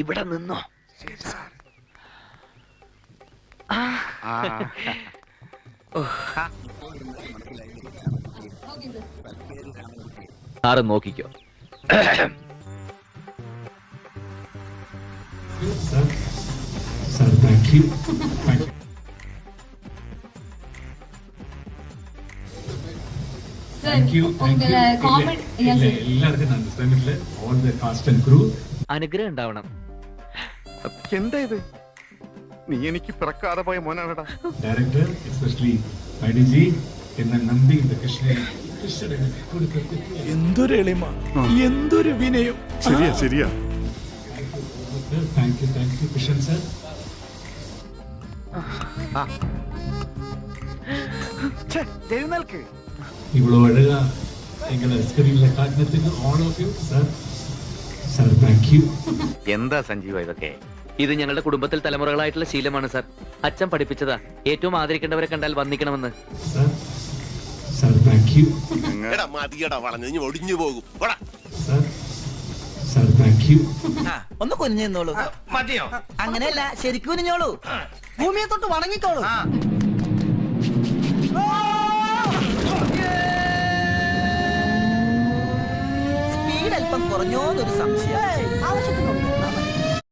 ഇവിടെ നിന്നോ. സാറ് നോക്കിക്കോ. Sir, thank you. Thank you. എല്ലാവർക്കും നന്ദി. All the cast and crew. അനുഗ്രഹം ഉണ്ടാവണം. എന്താ ഇത്? നീ എനിക്ക് പിറക്കാതെ പോയ മോനാണടാ. Director, especially IDG, എന്നെ നമ്പി the കൃഷ്ണൻ എന്തൊരു എളിമ, എന്തൊരു വിനയം. ശരിയാ ശരിയാ. Thank you Krishnan sir. എഴുന്നേൽക്ക്. ഇவ்வளோ அழகா எங்களை ஸ்கிரீன்ல காட்டினதுக்கு all of you sir. Sir, thank you. എന്താ സഞ്ജീവ ഇതൊക്കെ? ഇത് ഞങ്ങളുടെ കുടുംബത്തിൽ തലമുറകളായിട്ടുള്ള ശീലമാണ് സാർ. അച്ഛൻ പഠിപ്പിച്ചതാ, ഏറ്റവും ആദരിക്കേണ്ടവരെ കണ്ടാൽ വന്ദിക്കണമെന്ന്. Sir, sir, thank you. എടാ മതിയടാ വളഞ്ഞ് ഇനി ഒടിഞ്ഞു പോകും. Sir, sir, thank you. ഒന്ന് കുനിഞ്ഞോളൂ. മതിയോ? അങ്ങനെയല്ല, ശരിക്കും കുനിഞ്ഞോളൂ. ഭൂമിയെ തൊട്ട് വണങ്ങിക്കോളൂ. സ്പീഡ് അല്പം കുറഞ്ഞോന്നൊരു സംശയം. ആവശ്യത്തിനുണ്ട്.